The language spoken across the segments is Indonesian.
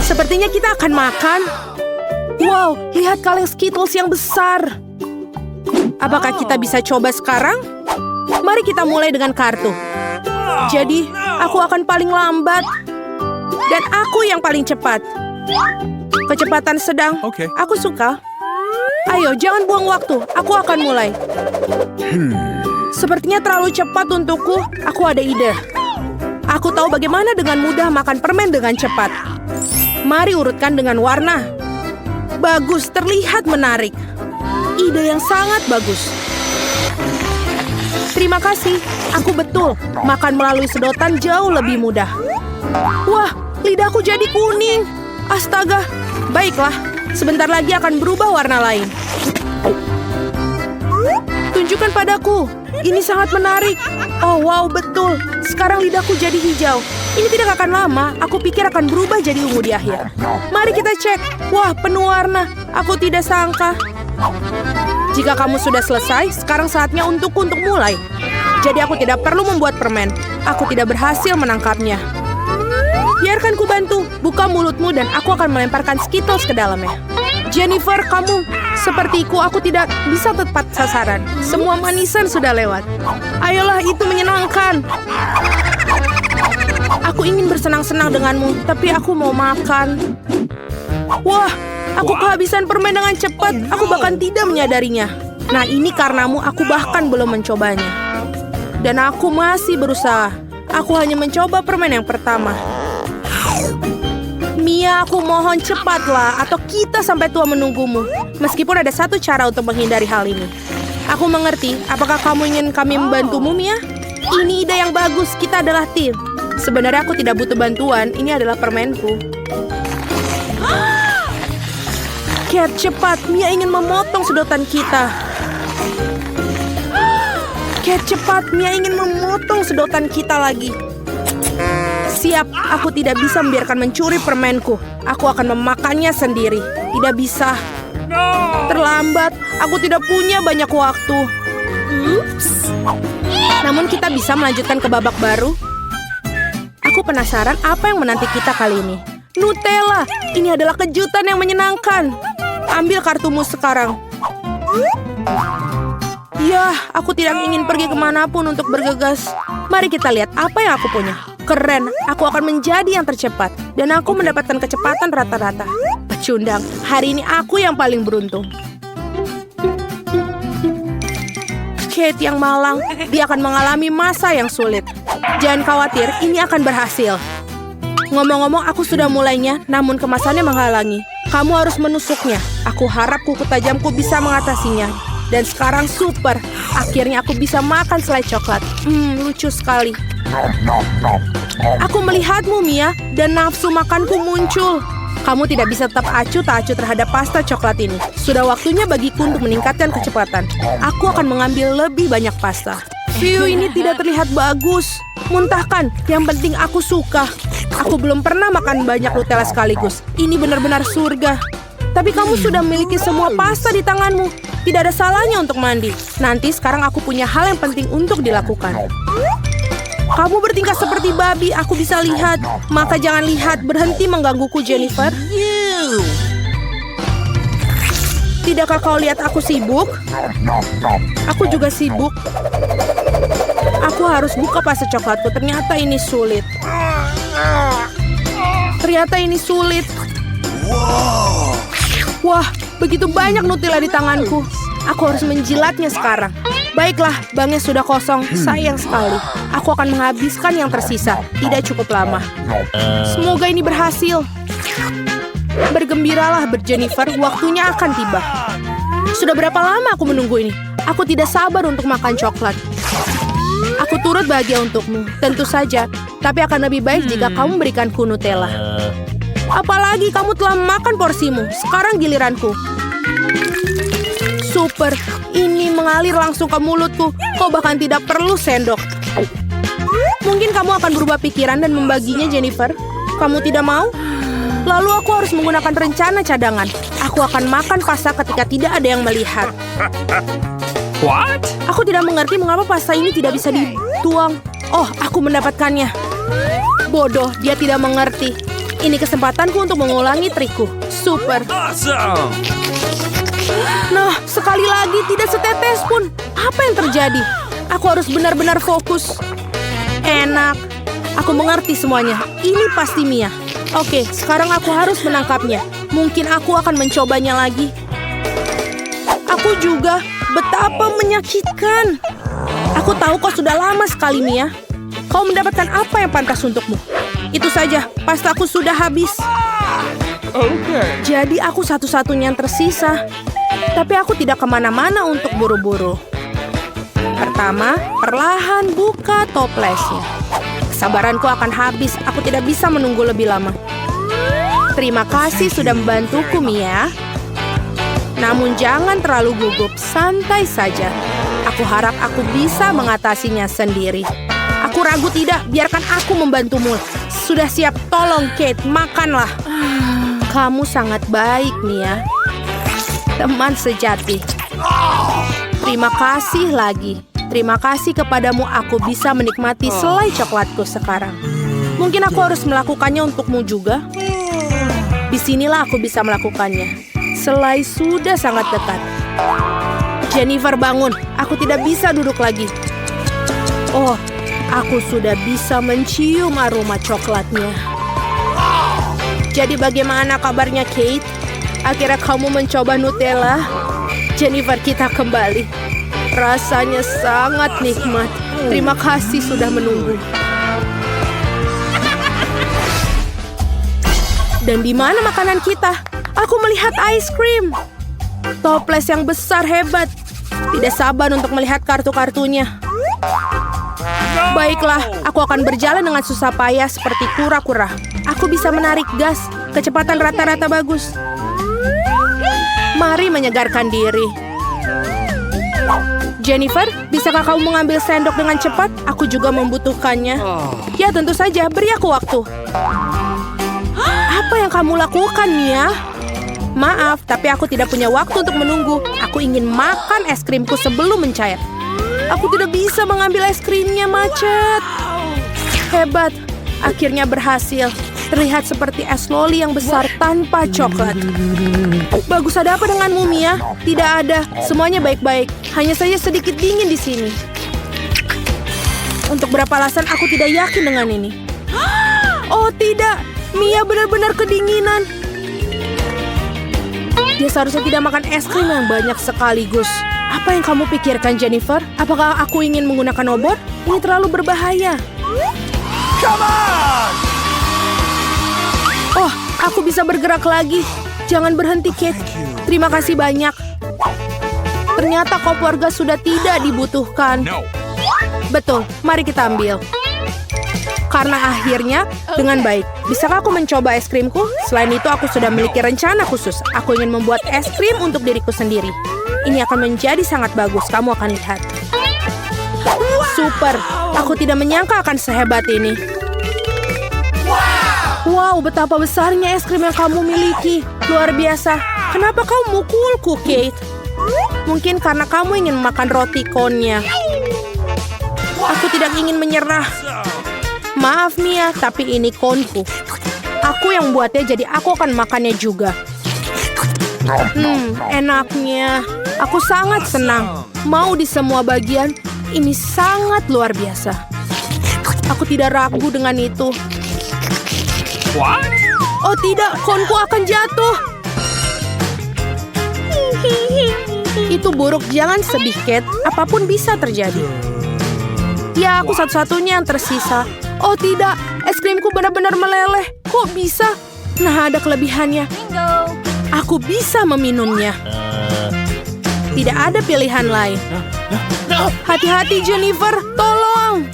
Sepertinya kita akan makan. Wow, lihat kaleng Skittles yang besar. Apakah kita bisa coba sekarang? Mari kita mulai dengan kartu. Jadi, aku akan paling lambat. Dan aku yang paling cepat. Kecepatan sedang. Oke. Aku suka. Ayo, jangan buang waktu. Aku akan mulai. Sepertinya terlalu cepat untukku. Aku ada ide. Aku tahu bagaimana dengan mudah makan permen dengan cepat. Mari urutkan dengan warna. Bagus, terlihat menarik. Ide yang sangat bagus. Terima kasih. Aku betul. Makan melalui sedotan jauh lebih mudah. Wah, lidahku jadi kuning. Astaga. Baiklah, sebentar lagi akan berubah warna lain. Tunjukkan padaku. Ini sangat menarik. Oh, wow, betul. Sekarang lidahku jadi hijau. Ini tidak akan lama. Aku pikir akan berubah jadi ungu di akhir. Mari kita cek. Wah, penuh warna. Aku tidak sangka. Jika kamu sudah selesai, sekarang saatnya untukku untuk mulai. Jadi aku tidak perlu membuat permen. Aku tidak berhasil menangkapnya. Biarkan ku bantu. Buka mulutmu dan aku akan melemparkan Skittles ke dalamnya. Jennifer, kamu sepertiku, aku tidak bisa tepat sasaran. Semua manisan sudah lewat. Ayolah, itu menyenangkan. Aku ingin bersenang-senang denganmu, tapi aku mau makan. Wah, aku kehabisan permen dengan cepat. Aku bahkan tidak menyadarinya. Nah, ini karenamu aku bahkan belum mencobanya. Dan aku masih berusaha. Aku hanya mencoba permen yang pertama. Mia, aku mohon cepatlah, atau kita sampai tua menunggumu. Meskipun ada satu cara untuk menghindari hal ini. Aku mengerti. Apakah kamu ingin kami membantumu, Mia? Ini ide yang bagus. Kita adalah tim. Sebenarnya aku tidak butuh bantuan. Ini adalah permenku. Cat, cepat. Mia ingin memotong sedotan kita. Cat, cepat. Mia ingin memotong sedotan kita lagi. Siap, aku tidak bisa membiarkan mencuri permenku. Aku akan memakannya sendiri. Tidak bisa. Terlambat, aku tidak punya banyak waktu. Namun kita bisa melanjutkan ke babak baru. Aku penasaran apa yang menanti kita kali ini. Nutella, ini adalah kejutan yang menyenangkan. Ambil kartumu sekarang. Yah, aku tidak ingin pergi kemanapun untuk bergegas. Mari kita lihat apa yang aku punya. Keren, aku akan menjadi yang tercepat. Dan aku mendapatkan kecepatan rata-rata. Pecundang, hari ini aku yang paling beruntung. Kate yang malang, dia akan mengalami masa yang sulit. Jangan khawatir, ini akan berhasil. Ngomong-ngomong, aku sudah mulainya, namun kemasannya menghalangi. Kamu harus menusuknya. Aku harap kuku tajamku bisa mengatasinya. Dan sekarang super. Akhirnya aku bisa makan selai coklat. Lucu sekali. Aku melihatmu, Mia, dan nafsu makanku muncul. Kamu tidak bisa tetap acuh tak acuh terhadap pasta coklat ini. Sudah waktunya bagiku untuk meningkatkan kecepatan. Aku akan mengambil lebih banyak pasta. View ini tidak terlihat bagus. Muntahkan, yang penting aku suka. Aku belum pernah makan banyak Nutella sekaligus. Ini benar-benar surga. Tapi kamu sudah memiliki semua pasta di tanganmu. Tidak ada salahnya untuk mandi. Nanti sekarang aku punya hal yang penting untuk dilakukan. Kamu bertingkah seperti babi, aku bisa lihat. Maka jangan lihat, berhenti menggangguku, Jennifer. Tidakkah kau lihat aku sibuk? Aku juga sibuk. Aku harus buka pasta coklatku, ternyata ini sulit. Ternyata ini sulit. Wah, begitu banyak Nutella di tanganku. Aku harus menjilatnya sekarang. Baiklah, banknya sudah kosong. Sayang sekali. Aku akan menghabiskan yang tersisa. Tidak cukup lama. Semoga ini berhasil. Bergembiralah, Jennifer. Waktunya akan tiba. Sudah berapa lama aku menunggu ini? Aku tidak sabar untuk makan coklat. Aku turut bahagia untukmu. Tentu saja. Tapi akan lebih baik jika kamu berikanku Nutella. Apalagi kamu telah makan porsimu. Sekarang giliranku. Super. Ini mengalir langsung ke mulutku. Kau bahkan tidak perlu sendok. Mungkin kamu akan berubah pikiran dan membaginya, Jennifer. Kamu tidak mau? Lalu aku harus menggunakan rencana cadangan. Aku akan makan pasta ketika tidak ada yang melihat. What? Aku tidak mengerti mengapa pasta ini tidak bisa dituang. Oh, aku mendapatkannya. Bodoh, dia tidak mengerti. Ini kesempatanku untuk mengulangi trikku. Super. Awesome. Nah, sekali lagi tidak setetes pun. Apa yang terjadi? Aku harus benar-benar fokus. Enak. Aku mengerti semuanya. Ini pasti Mia. Oke, sekarang aku harus menangkapnya. Mungkin aku akan mencobanya lagi. Aku juga. Betapa menyakitkan. Aku tahu kau sudah lama sekali, Mia. Kau mendapatkan apa yang pantas untukmu. Itu saja, pastaku sudah habis. Jadi aku satu-satunya yang tersisa. Tapi aku tidak kemana-mana untuk buru-buru. Pertama, perlahan buka toplesnya. Kesabaranku akan habis, aku tidak bisa menunggu lebih lama. Terima kasih sudah membantuku, Mia. Namun jangan terlalu gugup, santai saja. Aku harap aku bisa mengatasinya sendiri. Aku ragu tidak, biarkan aku membantumu. Sudah siap, tolong Kate, makanlah. Kamu sangat baik, Mia. Teman sejati. Terima kasih lagi. Terima kasih kepadamu aku bisa menikmati selai coklatku sekarang. Mungkin aku harus melakukannya untukmu juga. Disinilah aku bisa melakukannya. Selai sudah sangat dekat. Jennifer bangun. Aku tidak bisa duduk lagi. Oh, aku sudah bisa mencium aroma coklatnya. Jadi bagaimana kabarnya, Kate? Akhirnya kamu mencoba Nutella? Jennifer, kita kembali. Rasanya sangat nikmat. Terima kasih sudah menunggu. Dan di mana makanan kita? Aku melihat ice cream. Toples yang besar hebat. Tidak sabar untuk melihat kartu-kartunya. Baiklah, aku akan berjalan dengan susah payah seperti kura-kura. Aku bisa menarik gas. Kecepatan rata-rata bagus. Mari menyegarkan diri. Jennifer, bisakah kamu mengambil sendok dengan cepat? Aku juga membutuhkannya. Ya, tentu saja. Beri aku waktu. Apa yang kamu lakukan, Mia? Maaf, tapi aku tidak punya waktu untuk menunggu. Aku ingin makan es krimku sebelum mencair. Aku tidak bisa mengambil es krimnya, macet. Hebat. Akhirnya berhasil. Terlihat seperti es loli yang besar tanpa coklat. Bagus, ada apa denganmu, Mia? Tidak ada. Semuanya baik-baik. Hanya saja sedikit dingin di sini. Untuk berapa alasan aku tidak yakin dengan ini. Oh, tidak. Mia benar-benar kedinginan. Dia seharusnya tidak makan es krim yang banyak sekaligus. Apa yang kamu pikirkan, Jennifer? Apakah aku ingin menggunakan obat? Ini terlalu berbahaya. Come on! Oh, aku bisa bergerak lagi. Jangan berhenti, Kate. Terima kasih banyak. Ternyata kop warga sudah tidak dibutuhkan. No. Betul, mari kita ambil. Karena akhirnya, dengan baik. Bisakah aku mencoba es krimku? Selain itu, aku sudah memiliki rencana khusus. Aku ingin membuat es krim untuk diriku sendiri. Ini akan menjadi sangat bagus, kamu akan lihat. Super, aku tidak menyangka akan sehebat ini. Wow, betapa besarnya es krim yang kamu miliki. Luar biasa. Kenapa kau mukulku, Kate? Mungkin karena kamu ingin makan roti konnya. Aku tidak ingin menyerah. Maaf, Mia, tapi ini konku. Aku yang buatnya, jadi aku akan makannya juga. Enaknya. Aku sangat senang. Mau di semua bagian, ini sangat luar biasa. Aku tidak ragu dengan itu. What? Oh tidak, konku akan jatuh. Itu buruk, jangan sedih, Kate. Apapun bisa terjadi. Ya, aku satu-satunya yang tersisa. Oh tidak, es krimku benar-benar meleleh. Kok bisa? Nah, ada kelebihannya. Aku bisa meminumnya. Tidak ada pilihan lain. Hati-hati, Jennifer. Tolong.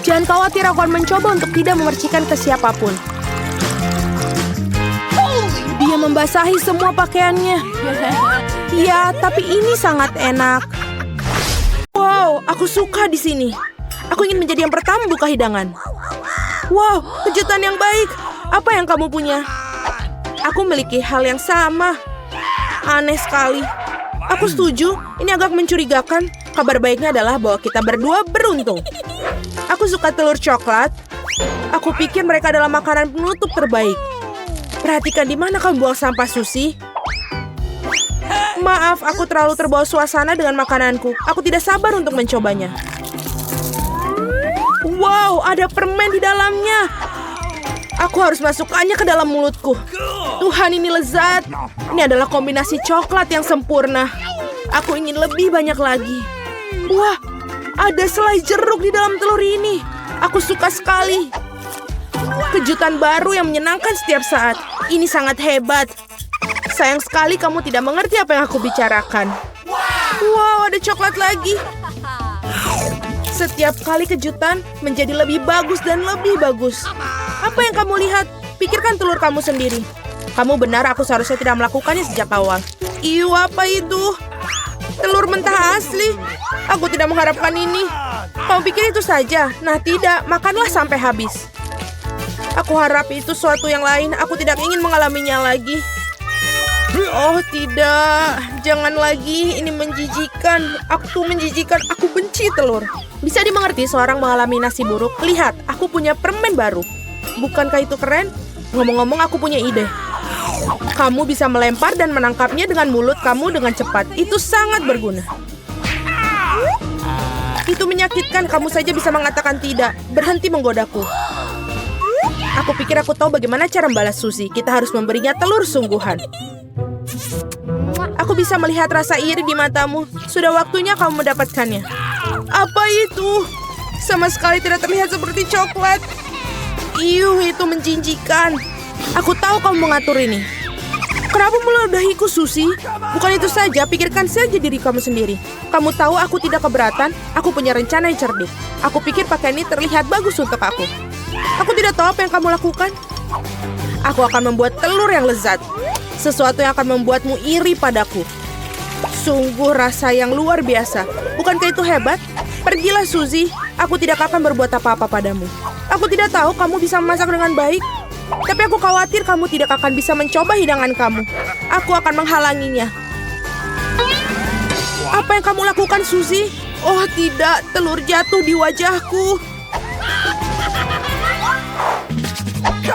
Jangan khawatir, aku akan mencoba untuk tidak memercikan ke siapapun. Dia membasahi semua pakaiannya. Ya, tapi ini sangat enak. Wow, aku suka di sini. Aku ingin menjadi yang pertama buka hidangan. Wow, kejutan yang baik. Apa yang kamu punya? Aku memiliki hal yang sama. Aneh sekali. Aku setuju, ini agak mencurigakan. Kabar baiknya adalah bahwa kita berdua beruntung. Aku suka telur coklat. Aku pikir mereka adalah makanan penutup terbaik. Perhatikan di mana kamu buang sampah, Suzy. Maaf, aku terlalu terbawa suasana dengan makananku. Aku tidak sabar untuk mencobanya. Wow, ada permen di dalamnya. Aku harus masukkannya ke dalam mulutku. Tuhan, ini lezat. Ini adalah kombinasi coklat yang sempurna. Aku ingin lebih banyak lagi. Wah, ada selai jeruk di dalam telur ini. Aku suka sekali. Kejutan baru yang menyenangkan setiap saat. Ini sangat hebat. Sayang sekali kamu tidak mengerti apa yang aku bicarakan. Wow, ada coklat lagi. Setiap kali kejutan menjadi lebih bagus dan lebih bagus. Apa yang kamu lihat? Pikirkan telur kamu sendiri. Kamu benar, aku seharusnya tidak melakukannya sejak awal. Iu, apa itu? Telur mentah asli. Aku tidak mengharapkan ini. Kamu pikir itu saja? Nah tidak, makanlah sampai habis. Aku harap itu suatu yang lain. Aku tidak ingin mengalaminya lagi. Oh tidak, jangan lagi. Ini menjijikan. Aku menjijikan. Aku benci telur. Bisa dimengerti seorang mengalami nasi buruk. Lihat, aku punya permen baru. Bukankah itu keren? Ngomong-ngomong, aku punya ide. Kamu bisa melempar dan menangkapnya dengan mulut kamu dengan cepat. Itu sangat berguna. Itu menyakitkan. Kamu saja bisa mengatakan tidak. Berhenti menggodaku. Aku pikir aku tahu bagaimana cara membalas Suzy. Kita harus memberinya telur sungguhan. Aku bisa melihat rasa iri di matamu. Sudah waktunya kamu mendapatkannya. Apa itu? Sama sekali tidak terlihat seperti coklat. Iuh, itu menjijikkan. Aku tahu kamu mengatur ini. Kenapa meludahiku, Suzy? Bukan itu saja, pikirkan saja diri kamu sendiri. Kamu tahu aku tidak keberatan. Aku punya rencana yang cerdik. Aku pikir pakaian ini terlihat bagus untuk aku. Aku tidak tahu apa yang kamu lakukan. Aku akan membuat telur yang lezat. Sesuatu yang akan membuatmu iri padaku. Sungguh rasa yang luar biasa. Bukankah itu hebat? Pergilah, Suzy. Aku tidak akan berbuat apa-apa padamu. Aku tidak tahu kamu bisa memasak dengan baik. Tapi aku khawatir kamu tidak akan bisa mencoba hidangan kamu. Aku akan menghalanginya. Apa yang kamu lakukan, Suzy? Oh tidak, telur jatuh di wajahku.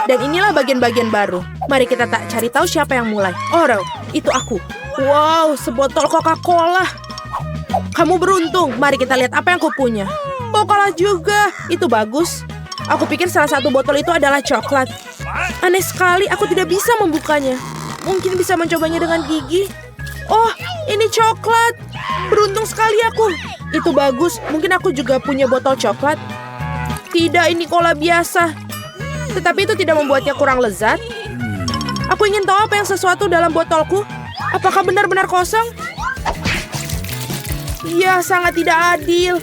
Dan inilah bagian-bagian baru. Mari kita tak cari tahu siapa yang mulai. Oh, itu aku. Wow, sebotol Coca-Cola. Kamu beruntung. Mari kita lihat apa yang aku punya. Oh, kalah juga. Itu bagus. Aku pikir salah satu botol itu adalah coklat. Aneh sekali, aku tidak bisa membukanya. Mungkin bisa mencobanya dengan gigi. Oh, ini coklat. Beruntung sekali aku. Itu bagus. Mungkin aku juga punya botol coklat. Tidak, ini cola biasa. Tetapi itu tidak membuatnya kurang lezat. Aku ingin tahu apa yang sesuatu dalam botolku. Apakah benar-benar kosong? Ya, sangat tidak adil.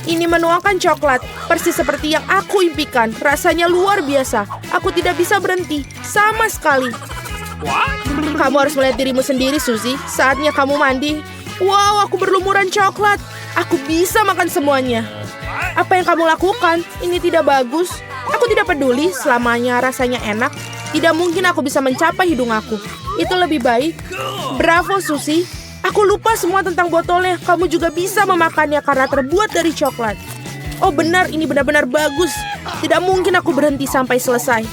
Ini menuangkan coklat, persis seperti yang aku impikan. Rasanya luar biasa. Aku tidak bisa berhenti, sama sekali. Kamu harus melihat dirimu sendiri, Suzy. Saatnya kamu mandi. Wow, aku berlumuran coklat. Aku bisa makan semuanya. Apa yang kamu lakukan? Ini tidak bagus. Aku tidak peduli, selamanya rasanya enak. Tidak mungkin aku bisa mencapai hidung aku. Itu lebih baik. Bravo, Suzy. Aku lupa semua tentang botolnya. Kamu juga bisa memakannya karena terbuat dari coklat. Oh benar, ini benar-benar bagus. Tidak mungkin aku berhenti sampai selesai.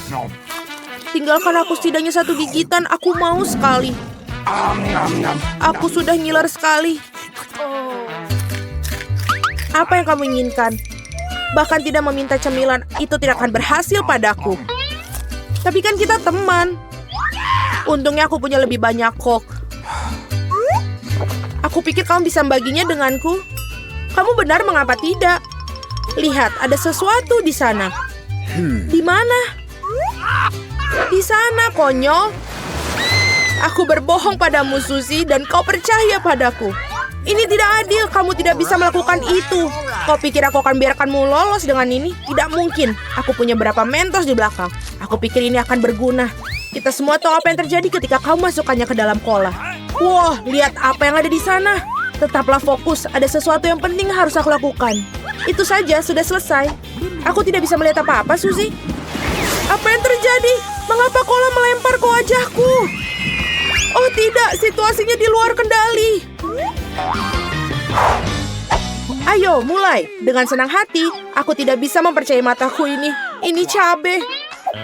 Tinggalkan aku setidaknya satu gigitan. Aku mau sekali. Aku sudah ngiler sekali. Apa yang kamu inginkan? Bahkan tidak meminta cemilan, itu tidak akan berhasil padaku. Tapi kan kita teman. Untungnya aku punya lebih banyak Coke. Aku pikir kamu bisa membaginya denganku. Kamu benar, mengapa tidak? Lihat, ada sesuatu di sana. Di mana? Di sana, konyol. Aku berbohong padamu, Suzy, dan kau percaya padaku. Ini tidak adil, kamu tidak bisa melakukan itu. Kau pikir aku akan biarkanmu lolos dengan ini? Tidak mungkin. Aku punya berapa Mentos di belakang. Aku pikir ini akan berguna. Kita semua tahu apa yang terjadi ketika kamu masukkannya ke dalam cola. Wah, lihat apa yang ada di sana. Tetaplah fokus, ada sesuatu yang penting harus aku lakukan. Itu saja, sudah selesai. Aku tidak bisa melihat apa-apa, Suzy. Apa yang terjadi? Mengapa cola melempar ke wajahku? Oh tidak, situasinya di luar kendali. Ayo, mulai. Dengan senang hati, aku tidak bisa mempercayai mataku ini. Ini cabai.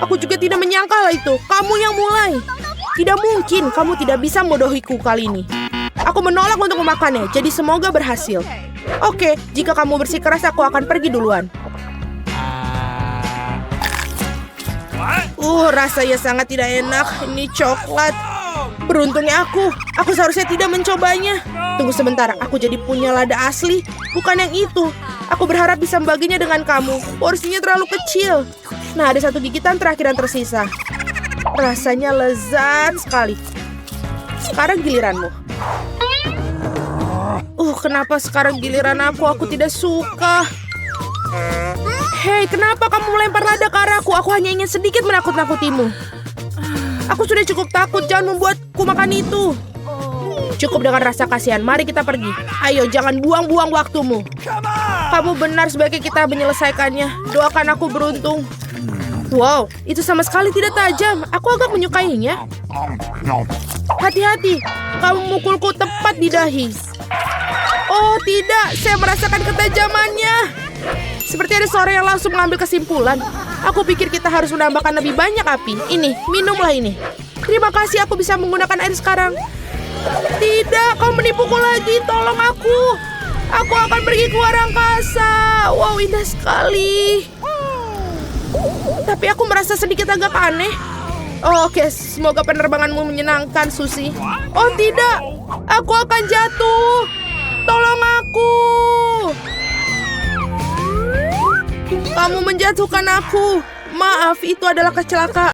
Aku juga tidak menyangka hal itu. Kamu yang mulai. Tidak mungkin kamu tidak bisa membodohiku kali ini. Aku menolak untuk memakannya, jadi semoga berhasil. Oke, jika kamu bersikeras, aku akan pergi duluan. Rasanya sangat tidak enak. Ini coklat. Beruntungnya aku seharusnya tidak mencobanya. Tunggu sebentar, aku jadi punya lada asli. Bukan yang itu. Aku berharap bisa membaginya dengan kamu. Porsinya terlalu kecil. Nah, ada satu gigitan terakhir yang tersisa. Rasanya lezat sekali. Sekarang giliranmu. Kenapa sekarang giliran aku? Aku tidak suka. Hei, kenapa kamu melempar lada ke arahku? Aku hanya ingin sedikit menakut-nakutimu. Aku sudah cukup takut, jangan membuatku makan itu. Cukup dengan rasa kasihan, mari kita pergi. Ayo, jangan buang-buang waktumu. Kamu benar, sebaiknya kita menyelesaikannya. Doakan aku beruntung. Wow, itu sama sekali tidak tajam. Aku agak menyukainya. Hati-hati, kamu memukulku tepat di dahi. Oh tidak, saya merasakan ketajamannya. Seperti ada seorang yang langsung mengambil kesimpulan. Aku pikir kita harus menambahkan lebih banyak api. Ini, minumlah ini. Terima kasih, aku bisa menggunakan air sekarang. Tidak, kau menipuku lagi. Tolong aku. Aku akan pergi ke luar angkasa. Wow, indah sekali. Tapi aku merasa sedikit agak aneh. Oke, semoga penerbanganmu menyenangkan, Susi. Oh tidak, aku akan jatuh. Tolong aku. Kamu menjatuhkan aku. Maaf, itu adalah kecelakaan.